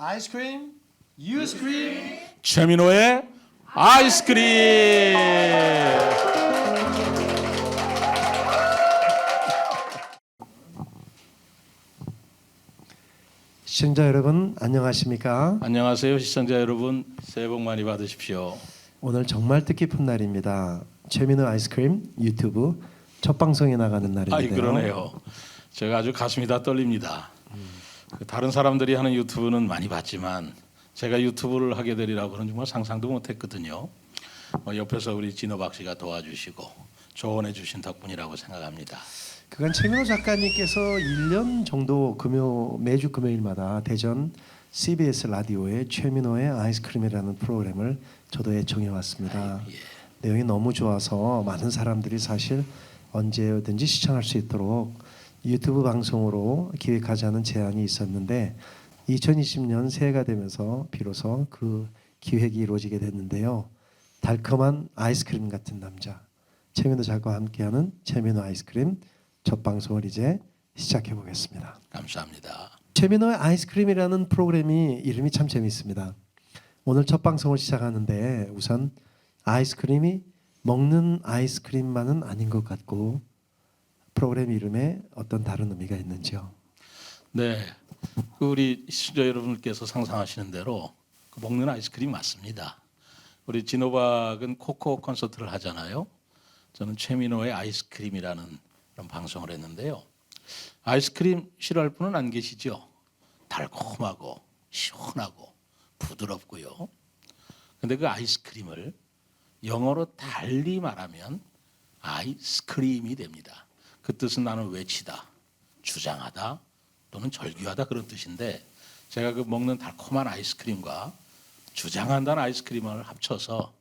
아이스크림, 유스크림. 최민호의 아이스크림. 시청자 여러분 안녕하십니까? 안녕하세요, 시청자 여러분. 새해 복 많이 받으십시오. 오늘 정말 뜻깊은 날입니다. 최민호 아이스크림 유튜브 첫 방송에 나가는 날인데요. 그러네요. 제가 아주 가슴이 다 떨립니다. 다른 사람들이 하는 유튜브는 많이 봤지만 제가 유튜브를 하게 되리라고는 정말 상상도 못했거든요. 옆에서 우리 진호박 씨가 도와주시고 조언해 주신 덕분이라고 생각합니다. 그간 최민호 작가님께서 1년 정도 매주 금요일마다 대전 CBS 라디오의 최민호의 아이스크림이라는 프로그램을 저도 애청해 왔습니다. 내용이 너무 좋아서 많은 사람들이 사실 언제든지 시청할 수 있도록 유튜브 방송으로 기획하자는 제안이 있었는데 2020년 새해가 되면서 비로소 그 기획이 이루어지게 됐는데요. 달콤한 아이스크림 같은 남자 최민호 작가와 함께하는 최민호 아이스크림 첫 방송을 이제 시작해 보겠습니다. 감사합니다. 최민호의 아이스크림이라는 프로그램이 이름이 참 재미있습니다. 오늘 첫 방송을 시작하는데 우선 아이스크림이 먹는 아이스크림만은 아닌 것 같고 프로그램 이름에 어떤 다른 의미가 있는지요? 네, 우리 시청자 여러분께서 상상하시는 대로 먹는 아이스크림 맞습니다. 우리 진호박은 코코 콘서트를 하잖아요. 저는 최민호의 아이스크림이라는 그런 방송을 했는데요. 아이스크림 싫어할 분은 안 계시죠? 달콤하고 시원하고 부드럽고요. 근데 그 아이스크림을 영어로 달리 말하면 아이스크림이 됩니다. 그 뜻은 나는 외치다, 주장하다 또는 절규하다 그런 뜻인데 제가 그 먹는 달콤한 아이스크림과 주장한다는 아이스크림을 합쳐서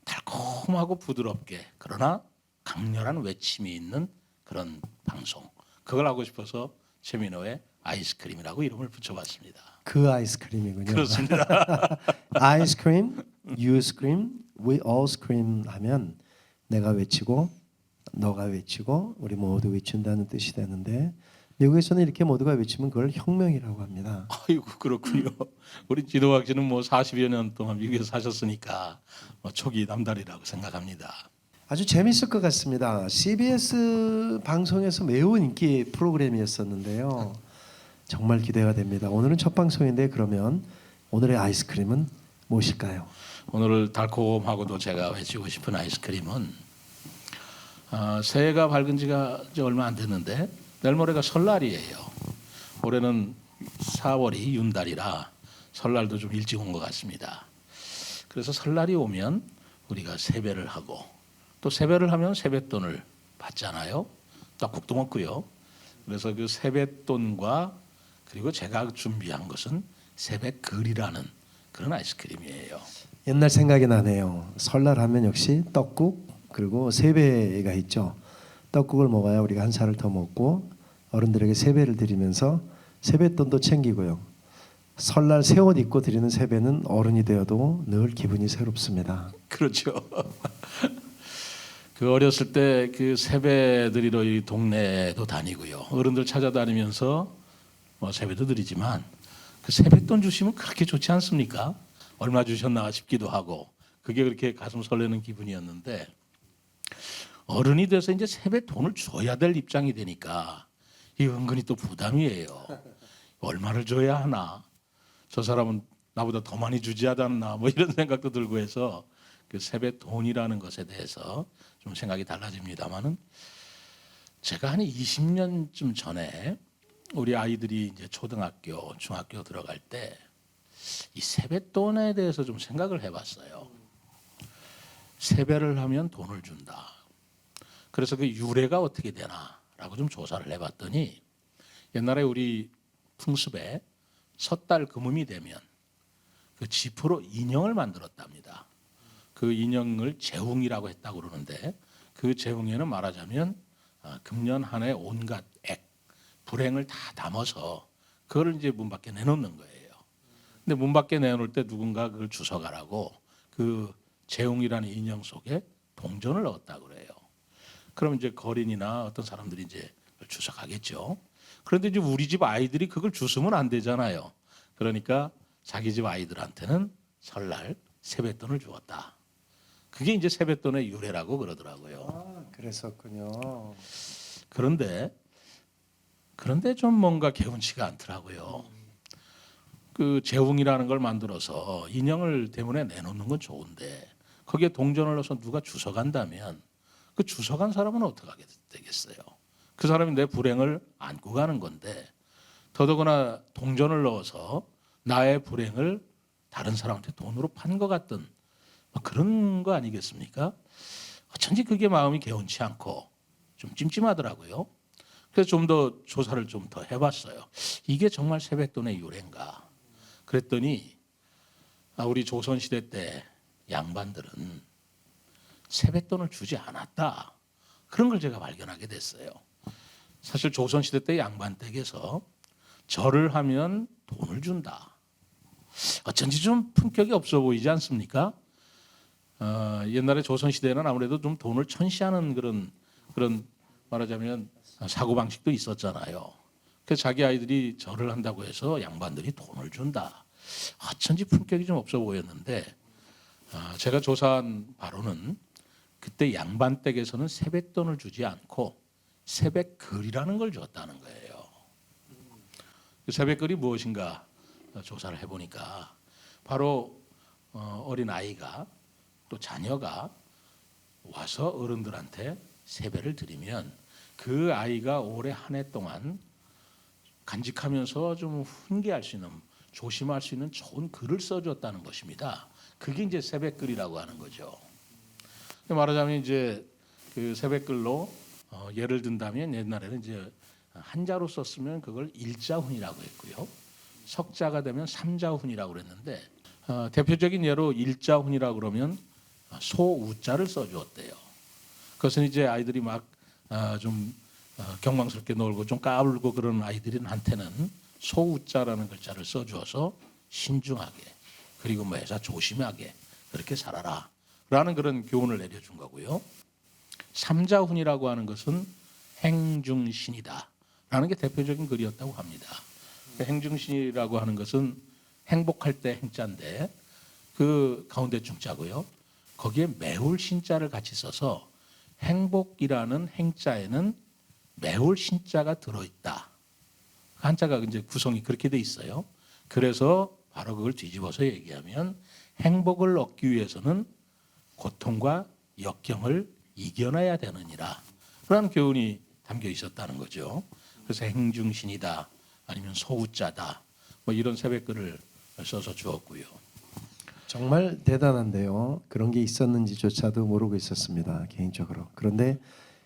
달콤하고 부드럽게 그러나 강렬한 외침이 있는 그런 방송. 그걸 하고 싶어서 최민호의 아이스크림이라고 이름을 붙여봤습니다. 그 아이스크림이군요. 그렇습니다. 아이스크림, you scream, we all scream 하면 내가 외치고 너가 외치고 우리 모두 외친다는 뜻이 되는데 미국에서는 이렇게 모두가 외치면 그걸 혁명이라고 합니다. 아이고 그렇군요. 우리 진호박 씨는 뭐 40여 년 동안 미국에서 사셨으니까 초기 남다리라고 생각합니다. 아주 재밌을 것 같습니다. CBS 방송에서 매우 인기 프로그램이었었는데요. 정말 기대가 됩니다. 오늘은 첫 방송인데 그러면 오늘의 아이스크림은 무엇일까요? 오늘 달콤하고도 제가 외치고 싶은 아이스크림은 새해가 밝은 지가 이제 얼마 안 됐는데 내일 모레가 설날이에요. 올해는 4월이 윤달이라 설날도 좀 일찍 온 것 같습니다. 그래서 설날이 오면 우리가 세배를 하고 또 세배를 하면 세뱃돈을 받잖아요. 떡국도 먹고요. 그래서 그 세뱃돈과 그리고 제가 준비한 것은 세뱃글이라는 그런 아이스크림이에요. 옛날 생각이 나네요. 설날 하면 역시 떡국 그리고 세배가 있죠. 떡국을 먹어야 우리가 한 살을 더 먹고 어른들에게 세배를 드리면서 세뱃돈도 챙기고요. 설날 새 옷 입고 드리는 세배는 어른이 되어도 늘 기분이 새롭습니다. 그렇죠. 그 어렸을 때 그 세배 드리러 이 동네도 다니고요. 어른들 찾아다니면서 세배도 드리지만 그 세뱃돈 주시면 그렇게 좋지 않습니까? 얼마 주셨나 싶기도 하고 그게 그렇게 가슴 설레는 기분이었는데 어른이 돼서 이제 세뱃돈을 줘야 될 입장이 되니까 이 은근히 또 부담이에요. 얼마를 줘야 하나? 저 사람은 나보다 더 많이 주지 않았나? 뭐 이런 생각도 들고 해서 그 세뱃돈이라는 것에 대해서 좀 생각이 달라집니다만은 제가 한 20년쯤 전에 우리 아이들이 이제 초등학교, 중학교 들어갈 때 이 세뱃돈에 대해서 좀 생각을 해봤어요. 세배를 하면 돈을 준다. 그래서 그 유래가 어떻게 되나라고 좀 조사를 해봤더니 옛날에 우리 풍습에 섣달 금음이 되면 그 지푸로 인형을 만들었답니다. 그 인형을 재웅이라고 했다고 그러는데 그 재웅에는 말하자면 금년 한 해 온갖 액, 불행을 다 담아서 그걸 이제 문 밖에 내놓는 거예요. 근데 문 밖에 내놓을 때 누군가 그걸 주워가라고 그 재웅이라는 인형 속에 동전을 넣었다고 그래요. 그럼 이제 거린이나 어떤 사람들이 이제 주워가겠죠. 그런데 이제 우리 집 아이들이 그걸 주우면 안 되잖아요. 그러니까 자기 집 아이들한테는 설날 세뱃돈을 주었다. 그게 이제 세뱃돈의 유래라고 그러더라고요. 아, 그랬었군요. 그런데 좀 뭔가 개운치가 않더라고요. 그 재웅이라는 걸 만들어서 인형을 대문에 내놓는 건 좋은데 거기에 동전을 넣어서 누가 주워간다면 그 주워간 사람은 어떻게 하게 되겠어요? 그 사람이 내 불행을 안고 가는 건데 더더구나 동전을 넣어서 나의 불행을 다른 사람한테 돈으로 판 것 같던 뭐 그런 거 아니겠습니까? 어쩐지 그게 마음이 개운치 않고 좀 찜찜하더라고요. 그래서 좀 더 조사를 좀 더 해봤어요. 이게 정말 세뱃돈의 유래인가? 그랬더니 우리 조선시대 때 양반들은 세뱃돈을 주지 않았다. 그런 걸 제가 발견하게 됐어요. 사실 조선시대 때 양반 댁에서 절을 하면 돈을 준다. 어쩐지 좀 품격이 없어 보이지 않습니까? 옛날에 조선시대에는 아무래도 좀 돈을 천시하는 그런 말하자면 사고방식도 있었잖아요. 그래서 자기 아이들이 절을 한다고 해서 양반들이 돈을 준다. 어쩐지 품격이 좀 없어 보였는데 제가 조사한 바로는 그때 양반 댁에서는 세뱃돈을 주지 않고 세뱃글이라는 걸 줬다는 거예요. 그 세뱃글이 무엇인가 조사를 해보니까 바로 어린 아이가 또 자녀가 와서 어른들한테 세배를 드리면 그 아이가 올해 한 해 동안 간직하면서 좀 훈계할 수 있는 조심할 수 있는 좋은 글을 써줬다는 것입니다. 그게 이제 세뱃글이라고 하는 거죠. 말하자면 이제 그 세뱃글로 예를 든다면 옛날에는 이제 한자로 썼으면 그걸 일자훈이라고 했고요. 석자가 되면 삼자훈이라고 그랬는데 대표적인 예로 일자훈이라고 그러면 소우자를 써주었대요. 그것은 이제 아이들이 막 좀 경망스럽게 놀고 좀 까불고 그런 아이들한테는 소우자라는 글자를 써주어서 신중하게 그리고 매사 조심하게 그렇게 살아라 라는 그런 교훈을 내려준 거고요. 삼자훈이라고 하는 것은 행중신이다 라는 게 대표적인 글이었다고 합니다. 행중신이라고 하는 것은 행복할 때 행자인데 그 가운데 중자고요. 거기에 매울 신자를 같이 써서 행복이라는 행자에는 매울 신자가 들어있다. 한자가 이제 구성이 그렇게 돼 있어요. 그래서 바로 그걸 뒤집어서 얘기하면 행복을 얻기 위해서는 고통과 역경을 이겨내야 되느니라. 그런 교훈이 담겨 있었다는 거죠. 그래서 행중신이다 아니면 소우자다 뭐 이런 세뱃글을 써서 주었고요. 정말 대단한데요. 그런 게 있었는지조차도 모르고 있었습니다. 개인적으로. 그런데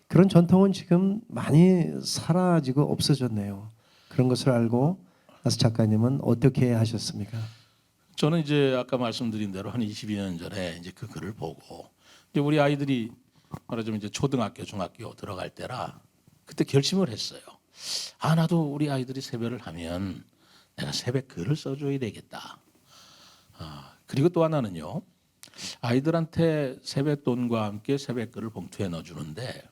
그런 전통은 지금 많이 사라지고 없어졌네요. 그런 것을 알고 나서 작가님은 어떻게 하셨습니까? 저는 이제 아까 말씀드린 대로 한 22년 전에 이제 그 글을 보고 이제 우리 아이들이 말하자면 이제 초등학교, 중학교 들어갈 때라 그때 결심을 했어요. 나도 우리 아이들이 세배를 하면 내가 세뱃 글을 써줘야 되겠다. 그리고 또 하나는요. 아이들한테 세뱃돈과 함께 세뱃글을 봉투에 넣어주는데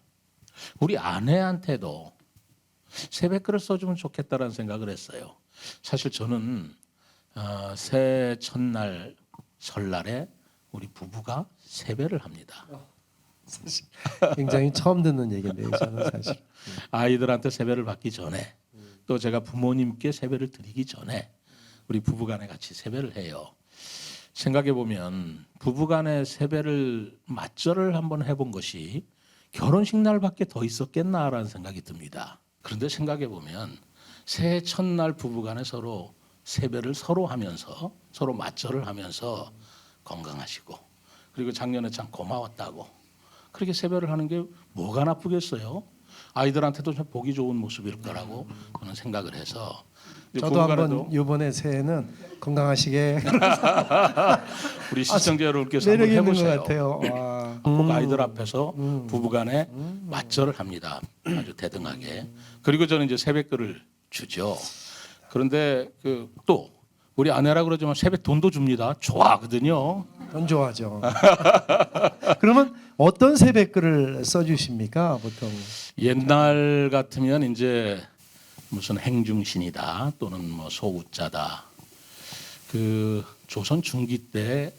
우리 아내한테도 세뱃글을 써주면 좋겠다라는 생각을 했어요. 사실 저는 새해 첫날 설날에 우리 부부가 세배를 합니다. 사실 굉장히 처음 듣는 얘기인데요. 저는 사실. 아이들한테 세배를 받기 전에 또 제가 부모님께 세배를 드리기 전에 우리 부부간에 같이 세배를 해요. 생각해 보면 부부간에 세배를 맞절을 한번 해본 것이 결혼식 날밖에 더 있었겠나라는 생각이 듭니다. 그런데 생각해 보면 새해 첫날 부부간에 서로 세배를 서로 하면서 서로 맞절을 하면서 건강하시고 그리고 작년에 참 고마웠다고 그렇게 세배를 하는 게 뭐가 나쁘겠어요? 아이들한테도 참 보기 좋은 모습일 거라고 저는 생각을 해서 저도 한번 이번에 새해는 건강하시게 우리 시청자 여러분께서 매력 한번 있는 것 해보세요. 같아요. 와. 꼭 아이들 앞에서 부부간에 맞절을 합니다. 아주 대등하게. 그리고 저는 이제 세뱃글을 주죠. 그런데 또 우리 아내라 그러지만 세뱃 돈도 줍니다. 좋아하거든요. 돈 좋아하죠. 그러면 어떤 세뱃글을 써주십니까 보통? 옛날 같으면 이제 무슨 행중신이다 또는 뭐 소우자다. 그 조선 중기 때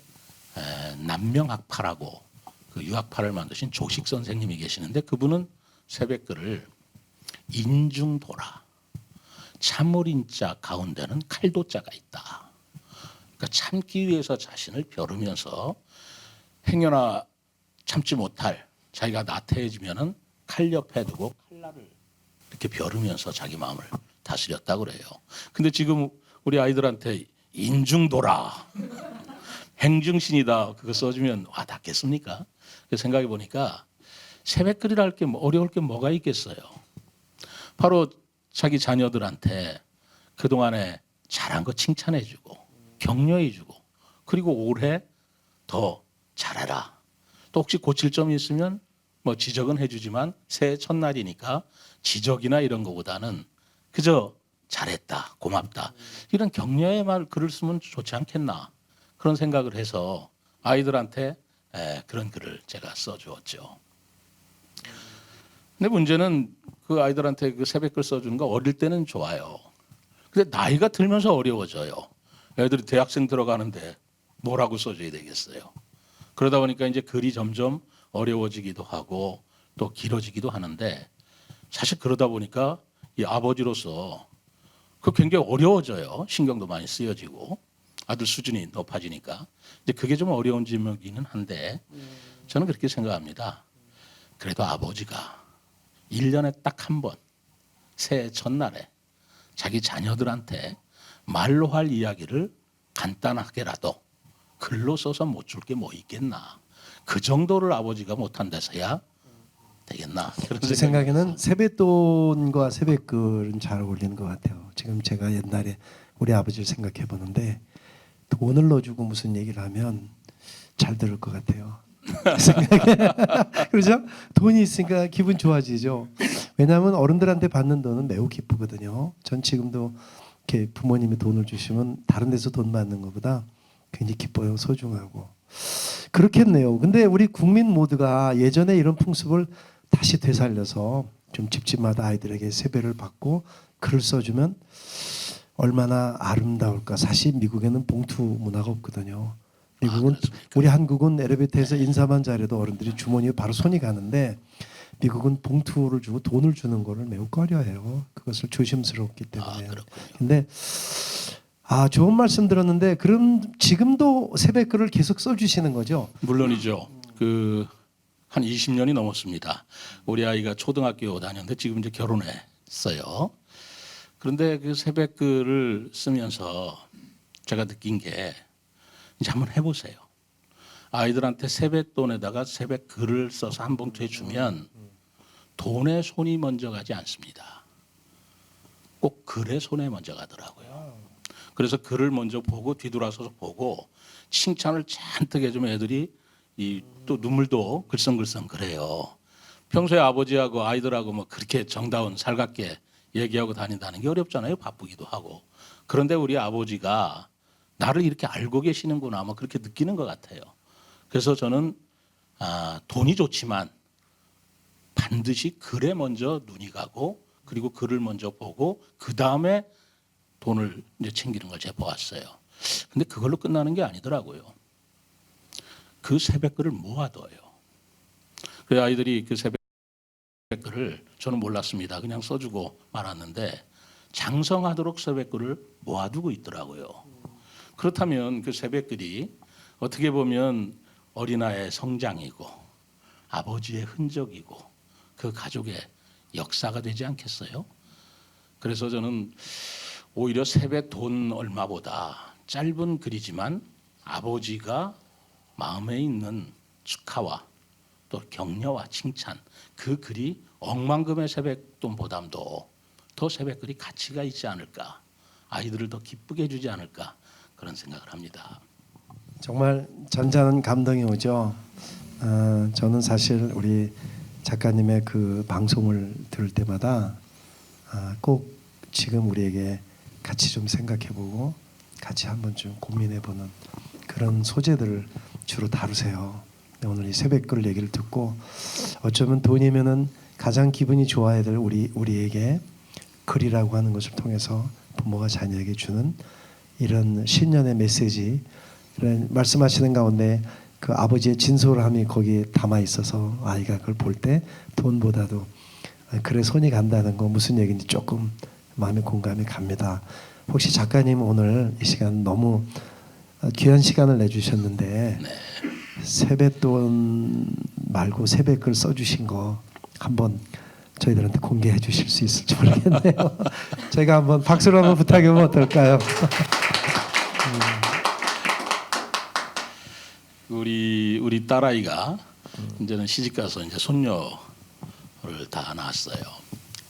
남명학파라고 그 유학파를 만드신 조식 선생님이 계시는데 그분은 새벽글을 인중도라 참을인자 가운데는 칼도자가 있다. 그러니까 참기 위해서 자신을 벼르면서 행여나 참지 못할 자기가 나태해지면은 칼 옆에 두고 칼날을 이렇게 벼르면서 자기 마음을 다스렸다 그래요. 근데 지금 우리 아이들한테 인중도라 행중신이다 그거 써주면 와 닿겠습니까? 생각해 보니까 새벽글이라 할 게 어려울 게 뭐가 있겠어요. 바로 자기 자녀들한테 그동안에 잘한 거 칭찬해주고 격려해주고 그리고 올해 더 잘해라. 또 혹시 고칠 점이 있으면 뭐 지적은 해주지만 새해 첫날이니까 지적이나 이런 거보다는 그저 잘했다, 고맙다 이런 격려의 말 글을 쓰면 좋지 않겠나 그런 생각을 해서 아이들한테 그런 글을 제가 써주었죠. 근데 문제는 그 아이들한테 그 새벽글 써주는 거 어릴 때는 좋아요. 근데 나이가 들면서 어려워져요. 애들이 대학생 들어가는데 뭐라고 써줘야 되겠어요. 그러다 보니까 이제 글이 점점 어려워지기도 하고 또 길어지기도 하는데 사실 그러다 보니까 이 아버지로서 그 굉장히 어려워져요. 신경도 많이 쓰여지고 아들 수준이 높아지니까 이제 그게 좀 어려운 질문이기는 한데 저는 그렇게 생각합니다. 그래도 아버지가 1년에 딱 한 번 새해 첫날에 자기 자녀들한테 말로 할 이야기를 간단하게라도 글로 써서 못 줄 게 뭐 있겠나. 그 정도를 아버지가 못한다서야 되겠나. 제 생각에는 세뱃돈과 새벽글은 잘 어울리는 것 같아요. 지금 제가 옛날에 우리 아버지를 생각해 보는데 돈을 넣어주고 무슨 얘기를 하면 잘 들을 것 같아요. 그렇죠? 돈이 있으니까 기분 좋아지죠. 왜냐하면 어른들한테 받는 돈은 매우 기쁘거든요. 전 지금도 이렇게 부모님이 돈을 주시면 다른 데서 돈 받는 것보다 굉장히 기뻐요. 소중하고. 그렇겠네요. 근데 우리 국민 모두가 예전에 이런 풍습을 다시 되살려서 좀 집집마다 아이들에게 세배를 받고 글을 써주면 얼마나 아름다울까. 사실 미국에는 봉투 문화가 없거든요. 미국은 우리 한국은 엘리베이터에서 인사만 잘해도 어른들이 주머니에 바로 손이 가는데 미국은 봉투를 주고 돈을 주는 거를 매우 꺼려해요. 그것을 조심스럽기 때문에. 근데 좋은 말씀 들었는데 그럼 지금도 새벽글을 계속 써주시는 거죠? 물론이죠. 그 한 20년이 넘었습니다. 우리 아이가 초등학교 다녔는데 지금 이제 결혼했어요. 그런데 그 새벽글을 쓰면서 제가 느낀 게 이제 한번 해보세요. 아이들한테 세뱃돈에다가 새벽글을 써서 한 봉투에 주면 돈에 손이 먼저 가지 않습니다. 꼭 글에 손에 먼저 가더라고요. 그래서 글을 먼저 보고 뒤돌아서서 보고 칭찬을 잔뜩 해주면 애들이 또 눈물도 글썽글썽 그래요. 평소에 아버지하고 아이들하고 뭐 그렇게 정다운 살갑게 얘기하고 다닌다는 게 어렵잖아요. 바쁘기도 하고. 그런데 우리 아버지가 나를 이렇게 알고 계시는구나 아마 그렇게 느끼는 것 같아요. 그래서 저는 돈이 좋지만 반드시 글에 먼저 눈이 가고 그리고 글을 먼저 보고 그 다음에 돈을 이제 챙기는 걸 제가 보았어요. 근데 그걸로 끝나는 게 아니더라고요. 그 새벽글을 모아둬요. 그 아이들이 그 새벽글을 저는 몰랐습니다. 그냥 써주고 말았는데 장성하도록 새벽글을 모아두고 있더라고요. 그렇다면 그 새벽글이 어떻게 보면 어린아이의 성장이고 아버지의 흔적이고 그 가족의 역사가 되지 않겠어요? 그래서 저는 오히려 세뱃돈 얼마보다 짧은 글이지만 아버지가 마음에 있는 축하와 또 격려와 칭찬 그 글이 억만금의 세뱃돈보다도 더 새벽글이 가치가 있지 않을까. 아이들을 더 기쁘게 해주지 않을까. 그런 생각을 합니다. 정말 잔잔한 감동이 오죠. 저는 사실 우리 작가님의 그 방송을 들을 때마다 꼭 지금 우리에게 같이 좀 생각해보고 같이 한번 좀 고민해보는 그런 소재들을 주로 다루세요. 오늘 이 새벽글 얘기를 듣고 어쩌면 돈이면은 가장 기분이 좋아야 될 우리에게 글이라고 하는 것을 통해서 부모가 자녀에게 주는 이런 신년의 메시지 이런 말씀하시는 가운데 그 아버지의 진솔함이 거기에 담아 있어서 아이가 그걸 볼 때 돈보다도 그래 손이 간다는 거 무슨 얘기인지 조금 마음의 공감이 갑니다. 혹시 작가님 오늘 이 시간 너무 귀한 시간을 내주셨는데 세뱃돈 말고 세뱃글 써주신 거 한번 저희들한테 공개해 주실 수 있을지 모르겠네요. 제가 한번 박수로 한번 부탁해 보면 어떨까요? 우리 딸아이가 이제는 시집 가서 이제 손녀를 다 낳았어요.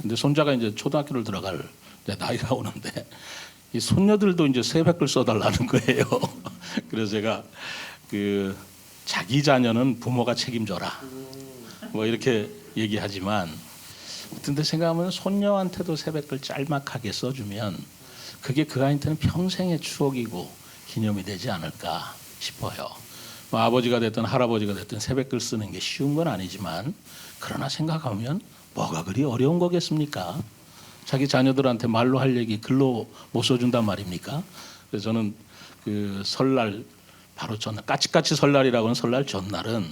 근데 손자가 이제 초등학교를 들어갈 이제 나이가 오는데 이 손녀들도 이제 세뱃글 써달라는 거예요. 그래서 제가 그 자기 자녀는 부모가 책임져라 뭐 이렇게 얘기하지만 근데 생각하면 손녀한테도 세뱃글 짤막하게 써주면 그게 그 아이한테는 평생의 추억이고 기념이 되지 않을까 싶어요. 뭐 아버지가 됐든 할아버지가 됐든 세뱃글 쓰는 게 쉬운 건 아니지만 그러나 생각하면 뭐가 그리 어려운 거겠습니까? 자기 자녀들한테 말로 할 얘기 글로 못 써준단 말입니까? 그래서 저는 그 설날 바로 전날 까치까치 설날이라고 하는 설날 전날은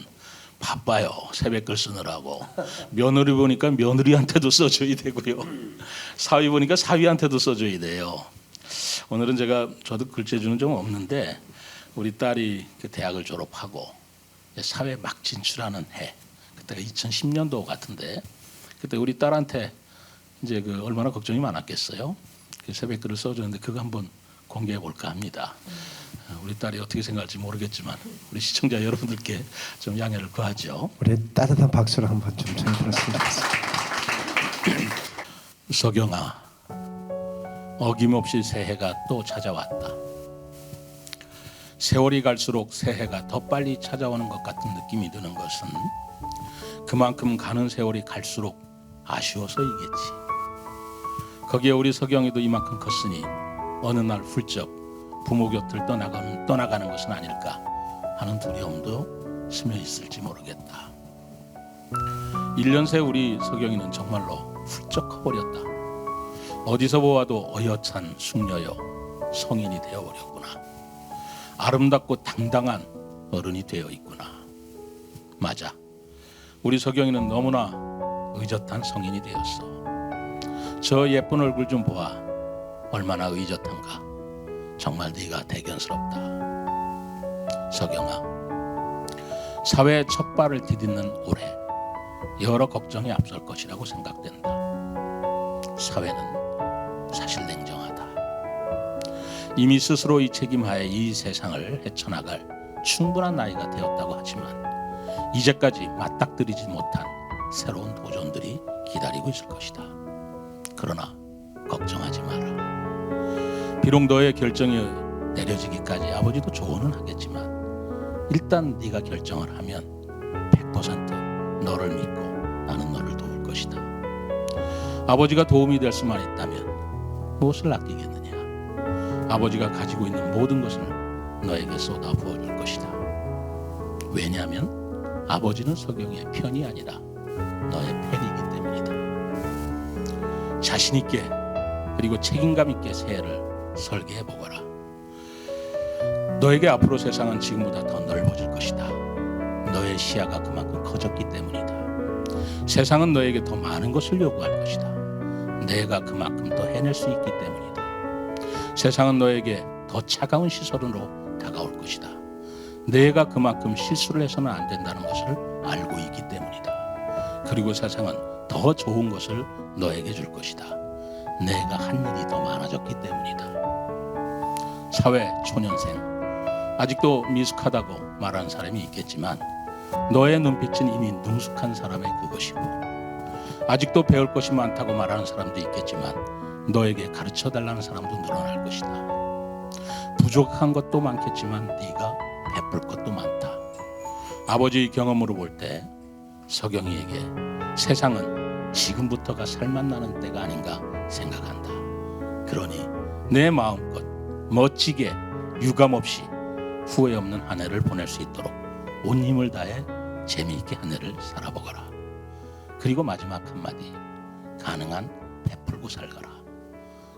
바빠요. 세뱃글 쓰느라고. 며느리 보니까 며느리한테도 써줘야 되고요. 사위 보니까 사위한테도 써줘야 돼요. 오늘은 저도 글재주는 좀 없는데 우리 딸이 그 대학을 졸업하고 사회 막 진출하는 해 그때가 2010년도 같은데 그때 우리 딸한테 이제 그 얼마나 걱정이 많았겠어요. 그 세뱃글을 써줬는데 그거 한번 공개해 볼까 합니다. 우리 딸이 어떻게 생각할지 모르겠지만 우리 시청자 여러분들께 좀 양해를 구하죠. 우리 따뜻한 박수를 한번 좀 전해 들었으면 좋겠습니다. 서경아, 어김없이 새해가 또 찾아왔다. 세월이 갈수록 새해가 더 빨리 찾아오는 것 같은 느낌이 드는 것은 그만큼 가는 세월이 갈수록 아쉬워서이겠지. 거기에 우리 서경이도 이만큼 컸으니 어느 날 훌쩍 부모 곁을 떠나가는 것은 아닐까 하는 두려움도 스며 있을지 모르겠다. 1년 새 우리 서경이는 정말로 훌쩍 커버렸다. 어디서 보아도 어여찬 숙녀여 성인이 되어버렸구나. 아름답고 당당한 어른이 되어 있구나. 맞아. 우리 서경이는 너무나 의젓한 성인이 되었어. 저 예쁜 얼굴 좀 보아. 얼마나 의젓한가. 정말 네가 대견스럽다. 서경아, 사회의 첫 발을 디딛는 올해 여러 걱정이 앞설 것이라고 생각된다. 사회는 사실 냉정하다. 이미 스스로 이 책임하에 이 세상을 헤쳐나갈 충분한 나이가 되었다고 하지만 이제까지 맞닥뜨리지 못한 새로운 도전들이 기다리고 있을 것이다. 그러나 걱정하지 마라. 비록 너의 결정이 내려지기까지 아버지도 조언은 하겠지만 일단 네가 결정을 하면 100% 너를 믿고 나는 너를 도울 것이다. 아버지가 도움이 될 수만 있다면 무엇을 아끼겠느냐. 아버지가 가지고 있는 모든 것을 너에게 쏟아 부어줄 것이다. 왜냐하면 아버지는 서경의 편이 아니라 너의 팬이기 때문이다. 자신 있게 그리고 책임감 있게 새해를 설계해 보거라. 너에게 앞으로 세상은 지금보다 더 넓어질 것이다. 너의 시야가 그만큼 커졌기 때문이다. 세상은 너에게 더 많은 것을 요구할 것이다. 내가 그만큼 더 해낼 수 있기 때문이다. 세상은 너에게 더 차가운 시선으로 다가올 것이다. 내가 그만큼 실수를 해서는 안 된다는 것을 알고 있기 때문이다. 그리고 세상은 더 좋은 것을 너에게 줄 것이다. 내가 한 일이 더 많아졌기 때문이다. 사회 초년생, 아직도 미숙하다고 말하는 사람이 있겠지만 너의 눈빛은 이미 능숙한 사람의 그것이고 아직도 배울 것이 많다고 말하는 사람도 있겠지만 너에게 가르쳐달라는 사람도 늘어날 것이다. 부족한 것도 많겠지만 네가 베풀 것도 많다. 아버지의 경험으로 볼 때 서경이에게 세상은 지금부터가 살맛나는 때가 아닌가 생각한다. 그러니 내 마음껏 멋지게 유감없이 후회 없는 한 해를 보낼 수 있도록 온 힘을 다해 재미있게 한 해를 살아보거라. 그리고 마지막 한마디, 가능한 베풀고 살거라.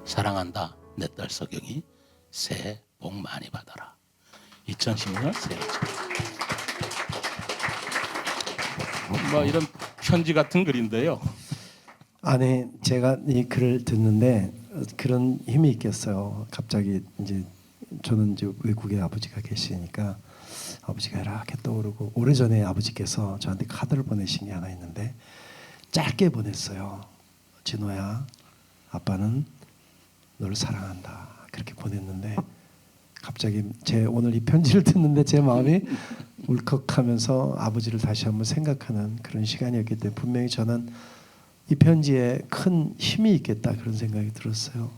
사랑한다 내 딸 서경이. 새해 복 많이 받아라. 2010년 새해 뭐 이런 편지 같은 글인데요. 아니 제가 이 글을 듣는데 그런 힘이 있겠어요. 갑자기 이제 저는 이제 외국에 아버지가 계시니까 아버지가 이렇게 떠오르고 오래전에 아버지께서 저한테 카드를 보내신 게 하나 있는데 짧게 보냈어요. 진호야, 아빠는 너를 사랑한다. 그렇게 보냈는데 갑자기 제 오늘 이 편지를 듣는데 제 마음이 울컥하면서 아버지를 다시 한번 생각하는 그런 시간이었기 때문에 분명히 저는 이 편지에 큰 힘이 있겠다 그런 생각이 들었어요.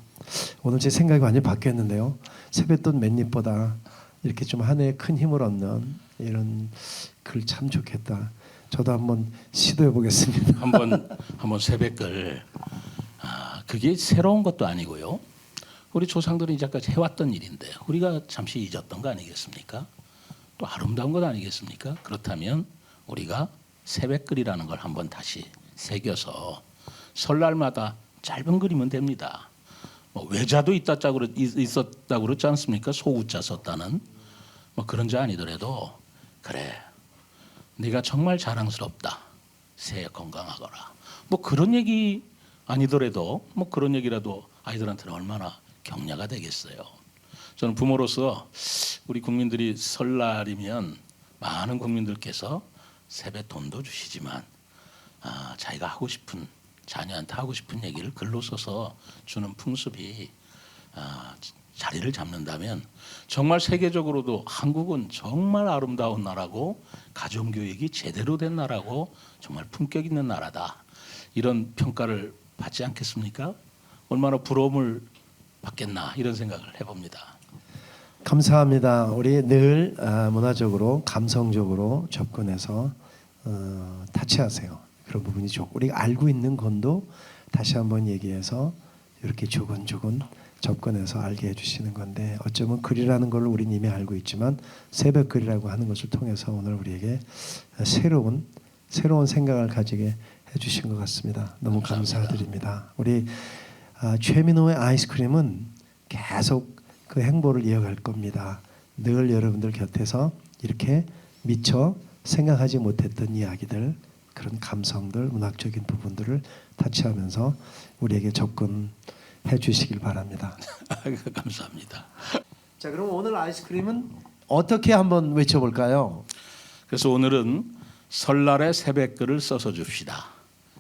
오늘 제 생각이 완전히 바뀌었는데요. 세뱃돈 맨입보다 이렇게 좀 한 해에 큰 힘을 얻는 이런 글 참 좋겠다. 저도 한번 시도해 보겠습니다. 한번 새벽글. 그게 새로운 것도 아니고요. 우리 조상들이 이제까지 해왔던 일인데 우리가 잠시 잊었던 거 아니겠습니까? 또 아름다운 것 아니겠습니까? 그렇다면 우리가 새벽글이라는 걸 한번 다시 새겨서 설날마다 짧은 글이면 됩니다. 뭐 외자도 있었다고 그러지 않습니까? 소우자 썼다는 뭐 그런 자 아니더라도 그래 네가 정말 자랑스럽다. 새해 건강하거라. 뭐 그런 얘기 아니더라도 뭐 그런 얘기라도 아이들한테는 얼마나 격려가 되겠어요. 저는 부모로서 우리 국민들이 설날이면 많은 국민들께서 세뱃돈도 주시지만 자기가 하고 싶은 자녀한테 하고 싶은 얘기를 글로 써서 주는 풍습이 자리를 잡는다면 정말 세계적으로도 한국은 정말 아름다운 나라고 가정교육이 제대로 된 나라고 정말 품격 있는 나라다. 이런 평가를 받지 않겠습니까? 얼마나 부러움을 받겠나 이런 생각을 해봅니다. 감사합니다. 우리 늘 문화적으로 감성적으로 접근해서 타치하세요. 그런 부분이 좋고 우리가 알고 있는 건도 다시 한번 얘기해서 이렇게 조근조근 접근해서 알게 해주시는 건데 어쩌면 글이라는 걸 우리는 이미 알고 있지만 새벽글이라고 하는 것을 통해서 오늘 우리에게 새로운 생각을 가지게 해주신 것 같습니다. 너무 감사드립니다. 우리 최민호의 아이스크림은 계속 그 행보를 이어갈 겁니다. 늘 여러분들 곁에서 이렇게 미처 생각하지 못했던 이야기들 그런 감성들 문학적인 부분들을 타치하면서 우리에게 접근해 주시길 바랍니다. 감사합니다. 자, 그럼 오늘 아이스크림은 어떻게 한번 외쳐볼까요? 그래서 오늘은 설날에 새벽글을 써서 줍시다.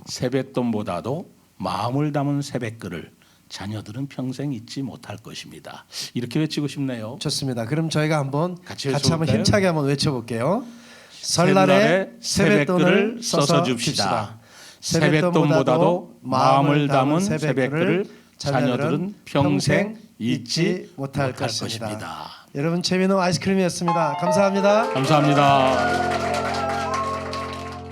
세뱃돈보다도 마음을 담은 새벽글을 자녀들은 평생 잊지 못할 것입니다. 이렇게 외치고 싶네요. 좋습니다. 그럼 저희가 한번 같이 한번 외쳐볼까요? 힘차게 한번 외쳐볼게요. 설날에 세뱃돈을 써서 줍시다. 세뱃돈보다도 마음을 담은 새벽글을 자녀들은 평생 잊지 못할 것입니다. 여러분 최민호 아이스크림이었습니다. 감사합니다. 감사합니다.